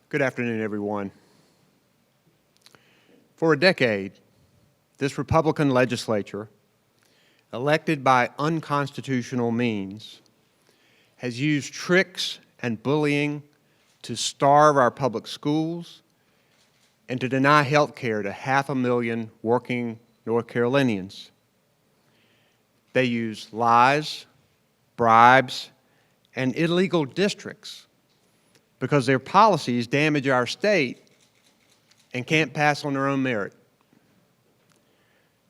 Good afternoon, everyone. For a decade, this Republican legislature, elected by unconstitutional means, has used tricks and bullying to starve our public schools and to deny health care to 500,000 working North Carolinians. They use lies, bribes, and illegal districts because their policies damage our state and can't pass on their own merit.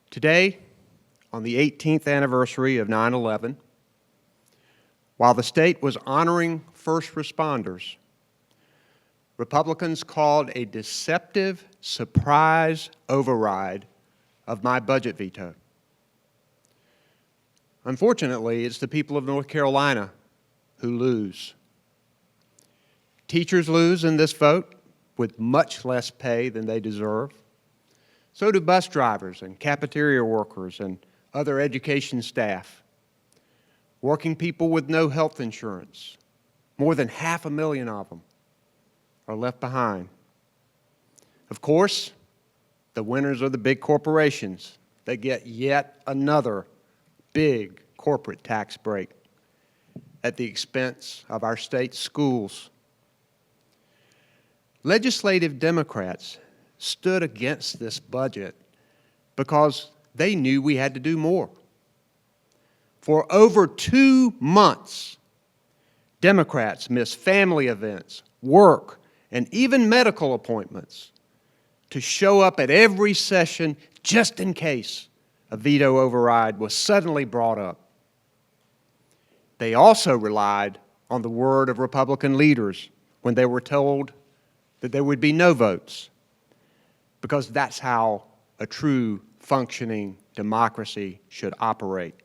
Today, on the 18th anniversary of 9/11, while the state was honoring first responders, Republicans called a deceptive surprise override of my budget veto. Unfortunately, it's the people of North Carolina who lose. Teachers lose in this vote with much less pay than they deserve. So do bus drivers and cafeteria workers and other education staff. Working people with no health insurance, more than 500,000 of them, are left behind. Of course, the winners are the big corporations that get yet another big corporate tax break at the expense of our state schools. Legislative Democrats stood against this budget because they knew we had to do more. For over 2 months, Democrats missed family events, work, and even medical appointments to show up at every session just in case a veto override was suddenly brought up. They also relied on the word of Republican leaders when they were told that there would be no votes, because that's how a true functioning democracy should operate.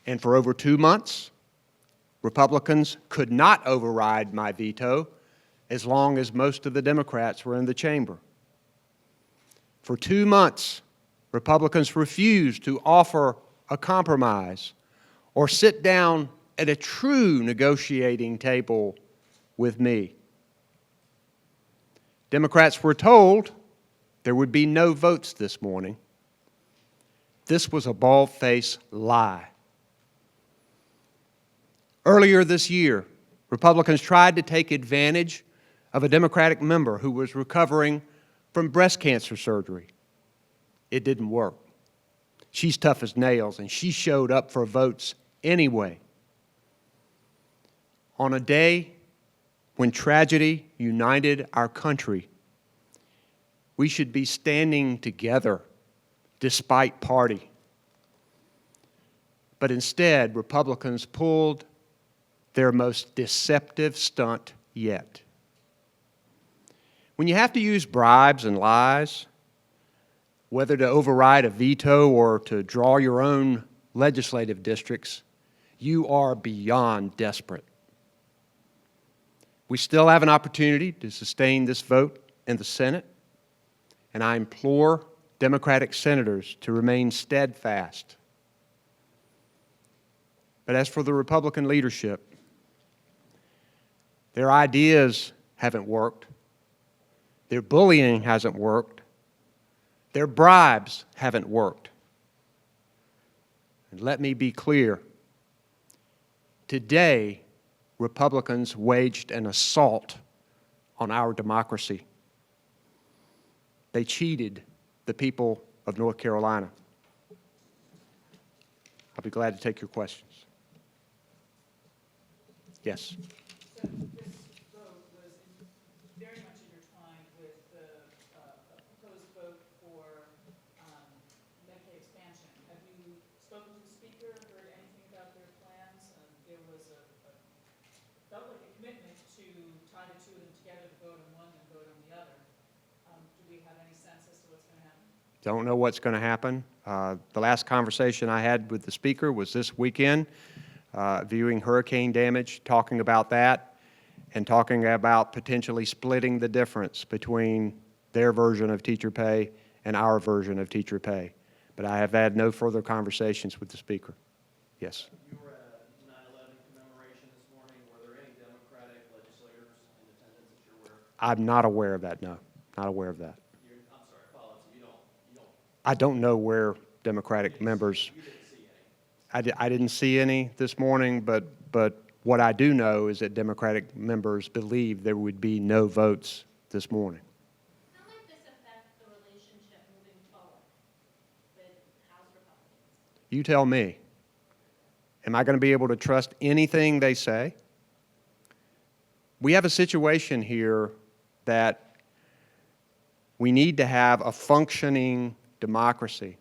And for over 2 months, Republicans could not override my veto as long as most of the Democrats were in the chamber. For 2 months, Republicans refused to offer a compromise or sit down at a true negotiating table with me. Democrats were told there would be no votes this morning. This was a bald-faced lie. Earlier this year, Republicans tried to take advantage of a Democratic member who was recovering from breast cancer surgery. It didn't work. She's tough as nails, and she showed up for votes anyway. On a day when tragedy united our country, we should be standing together despite party. But instead, Republicans pulled their most deceptive stunt yet. When you have to use bribes and lies, whether to override a veto or to draw your own legislative districts, you are beyond desperate. We still have an opportunity to sustain this vote in the Senate, and I implore Democratic senators to remain steadfast. But as for the Republican leadership, their ideas haven't worked, their bullying hasn't worked, their bribes haven't worked. And let me be clear, today, Republicans waged an assault on our democracy. They cheated the people of North Carolina. I'll be glad to take your questions. Yes. So this vote was very much intertwined with the proposed vote for Medicaid expansion. Have you spoken to the Speaker, heard anything about their plans? There was felt like a commitment to tie the two of them together, to vote on one and vote on the other. Do we have any sense as to what's going to happen? Don't know what's going to happen. The last conversation I had with the Speaker was this weekend, viewing hurricane damage, talking about that, and talking about potentially splitting the difference between their version of teacher pay and our version of teacher pay. But I have had no further conversations with the Speaker. Yes. You were at a 9/11 commemoration this morning. Were there any Democratic legislators in I'm not aware of that, no. Not aware of that. I'm sorry, follow up. So you don't, I don't know where Democratic members, you didn't see any. I didn't see any this morning, but what I do know is that Democratic members believe there would be no votes this morning. How might this affect the relationship moving forward with House Republicans? You tell me. Am I going to be able to trust anything they say? We have a situation here that we need to have a functioning democracy.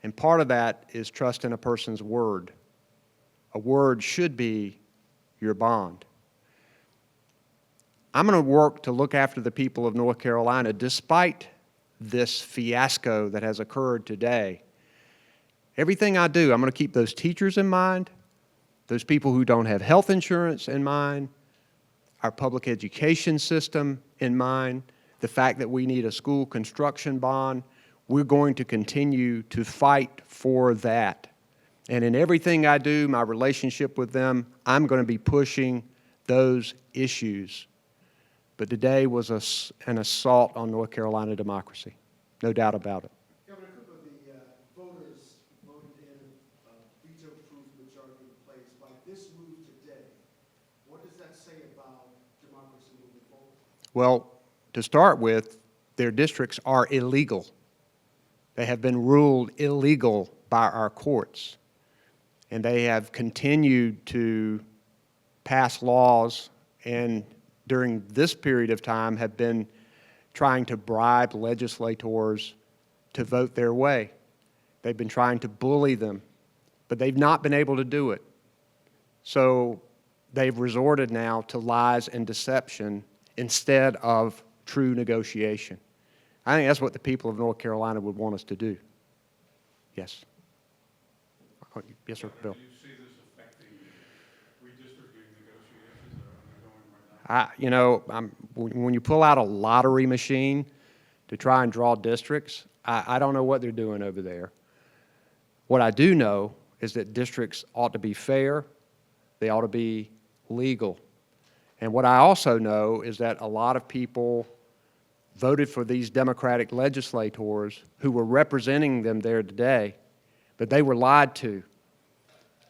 And part of that is trust in a person's word. A word should be your bond. I'm going to work to look after the people of North Carolina despite this fiasco that has occurred today. Everything I do, I'm going to keep those teachers in mind, those people who don't have health insurance in mind, our public education system in mind, the fact that we need a school construction bond. We're going to continue to fight for that. And in everything I do, my relationship with them, I'm going to be pushing those issues. But today was an assault on North Carolina democracy, no doubt about it. Governor Cooper, the voters voted in a veto-proof majority in place. By this move today, what does that say about democracy moving forward? Well, to start with, their districts are illegal. They have been ruled illegal by our courts. And they have continued to pass laws and during this period of time have been trying to bribe legislators to vote their way. They've been trying to bully them, but they've not been able to do it. So they've resorted now to lies and deception instead of true negotiation. I think that's what the people of North Carolina would want us to do. Yes. Yes, sir, Bill. Do you see this affecting redistricting negotiations that are undergoing right now? You know, when you pull out a lottery machine to try and draw districts, I don't know what they're doing over there. What I do know is that districts ought to be fair, they ought to be legal. And what I also know is that a lot of people voted for these Democratic legislators who were representing them there today, but they were lied to.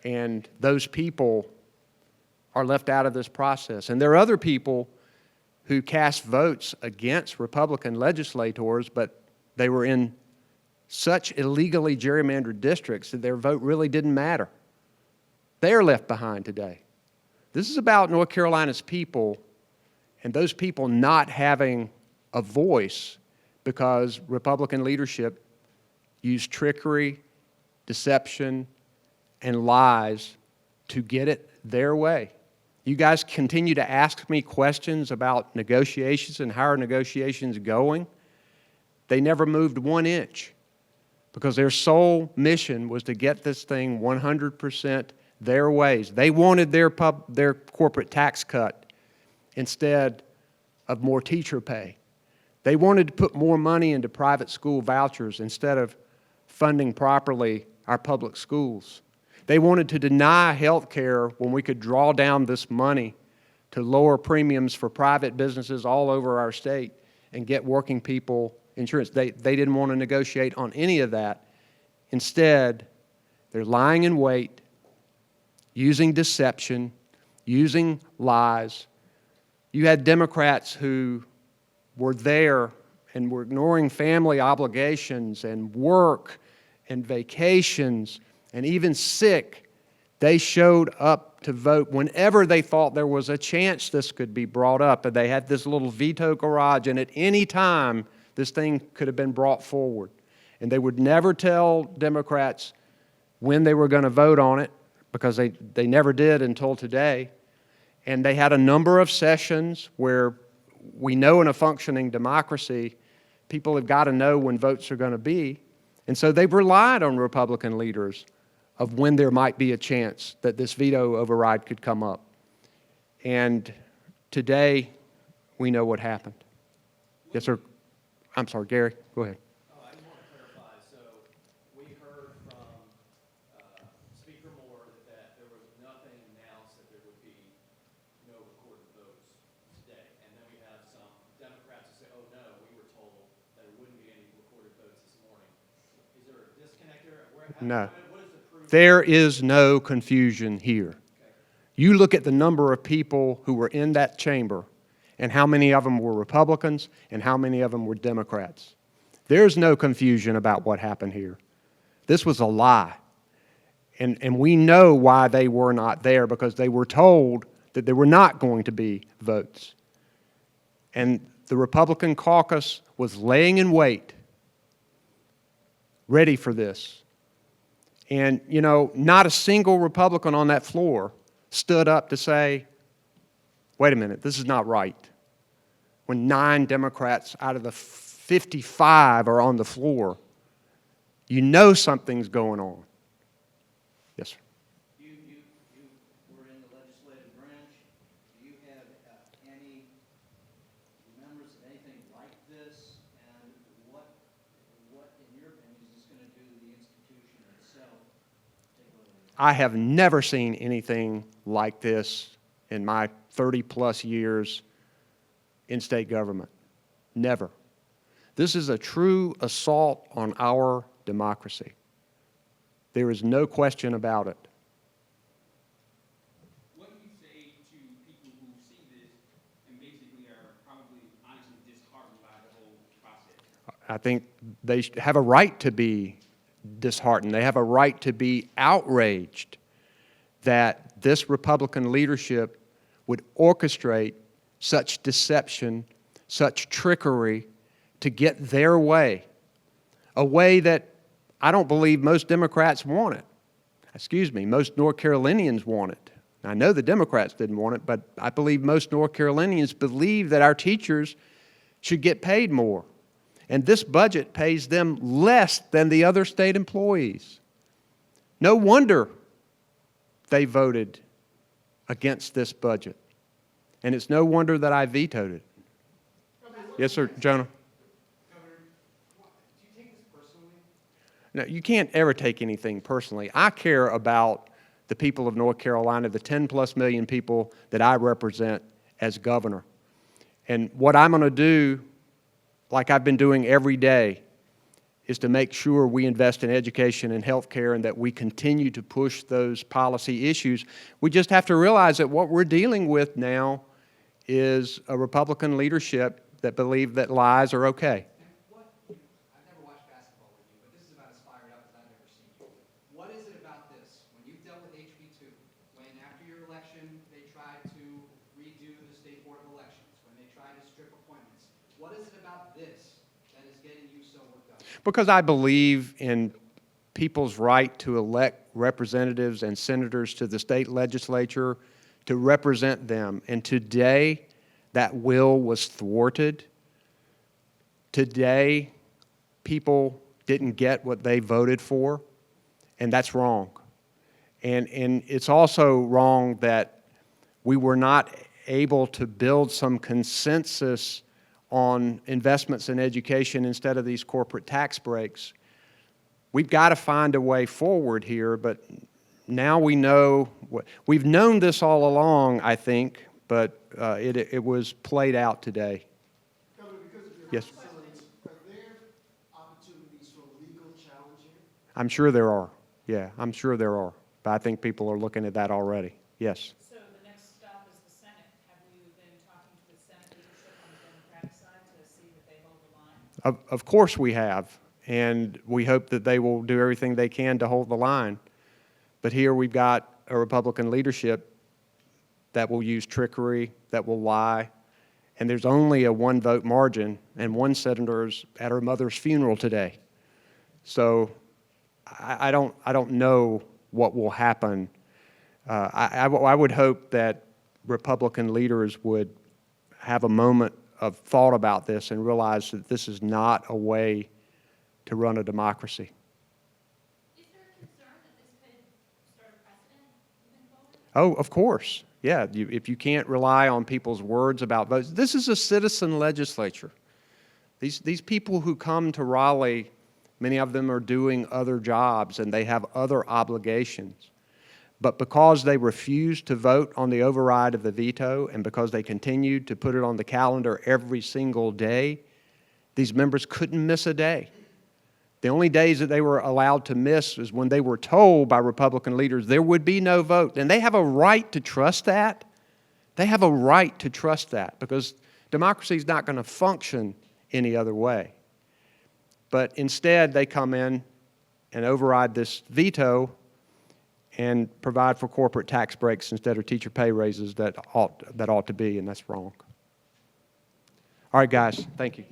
And those people are left out of this process. And there are other people who cast votes against Republican legislators, but they were in such illegally gerrymandered districts that their vote really didn't matter. They are left behind today. This is about North Carolina's people and those people not having a voice because Republican leadership used trickery, deception, and lies to get it their way. You guys continue to ask me questions about negotiations and how are negotiations going. They never moved 1 inch because their sole mission was to get this thing 100% their ways. They wanted their corporate tax cut instead of more teacher pay. They wanted to put more money into private school vouchers instead of funding properly our public schools. They wanted to deny health care when we could draw down this money to lower premiums for private businesses all over our state and get working people insurance. They didn't want to negotiate on any of that. Instead, they're lying in wait, using deception, using lies. You had Democrats who were there and were ignoring family obligations and work and vacations and even sick. They showed up to vote whenever they thought there was a chance this could be brought up. And they had this little veto garage, and at any time, this thing could have been brought forward. And they would never tell Democrats when they were going to vote on it because they never did until today. And they had a number of sessions where we know in a functioning democracy, people have got to know when votes are going to be. And so they've relied on Republican leaders of when there might be a chance that this veto override could come up. And today, we know what happened. Yes, sir. I'm sorry, Gary, go ahead. I just want to clarify. So we heard from Speaker Moore that there was nothing announced that there would be no recorded votes today. And then we have No. There is no confusion here. You look at the number of people who were in that chamber and how many of them were Republicans and how many of them were Democrats. There's no confusion about what happened here. This was a lie. And we know why they were not there, because they were told that there were not going to be votes. And the Republican caucus was laying in wait, ready for this. And, you know, not a single Republican on that floor stood up to say, wait a minute, this is not right. When 9 Democrats out of the 55 are on the floor, you know something's going on. Yes, sir. You were in the legislative branch. Do you have any members of anything like this? And what, in your opinion, is this going to do to the institution itself, particularly? I have never seen anything like this in my 30-plus years in state government. Never. This is a true assault on our democracy. There is no question about it. What do you say to people who see this and basically are probably honestly disheartened by the whole process? I think they have a right to be disheartened. They have a right to be outraged that this Republican leadership would orchestrate such deception, such trickery to get their way, a way that I don't believe most Democrats want it. Excuse me, most North Carolinians want it. I know the Democrats didn't want it, but I believe most North Carolinians believe that our teachers should get paid more. And this budget pays them less than the other state employees. No wonder they voted against this budget. And it's no wonder that I vetoed it. Yes, sir, Jonah. Governor, do you take this personally? No, you can't ever take anything personally. I care about the people of North Carolina, the 10-plus million people that I represent as governor. And what I'm going to do, like I've been doing every day, is to make sure we invest in education and health care and that we continue to push those policy issues. We just have to realize that what we're dealing with now is a Republican leadership that believe that lies are okay. I've never watched basketball with you, but this is about as fired up as I've ever seen you. What is it about this? When you've dealt with HB2, when after your election they tried to redo the State Board of Elections, when they tried to strip appointments, what is it about this that is getting you so worked up? Because I believe in people's right to elect representatives and senators to the state legislature to represent them. And today, that will was thwarted. Today, people didn't get what they voted for, and that's wrong. And it's also wrong that we were not able to build some consensus on investments in education instead of these corporate tax breaks. We've got to find a way forward here, but now we know, we've known this all along, I think, but it was played out today. Governor, because of your Yes. facilities, are there opportunities for legal challenge here? I'm sure there are. Yeah, I'm sure there are. But I think people are looking at that already. Yes. So the next stop is the Senate. Have you been talking to the Senate leadership on the Democratic side to see that they hold the line? Of course we have, and we hope that they will do everything they can to hold the line. But here we've got a Republican leadership that will use trickery, that will lie, and there's only a 1-vote margin, and one senator's at her mother's funeral today. So I don't know what will happen. I would hope that Republican leaders would have a moment of thought about this and realize that this is not a way to run a democracy. Is there a concern that this could start a precedent moving forward? Oh, of course. Yeah, if you can't rely on people's words about votes. This is a citizen legislature. These people who come to Raleigh, many of them are doing other jobs and they have other obligations. But because they refused to vote on the override of the veto and because they continued to put it on the calendar every single day, these members couldn't miss a day. The only days that they were allowed to miss is when they were told by Republican leaders there would be no vote. And they have a right to trust that. They have a right to trust that because democracy is not going to function any other way. But instead, they come in and override this veto and provide for corporate tax breaks instead of teacher pay raises that ought to be, and that's wrong. All right, guys, thank you.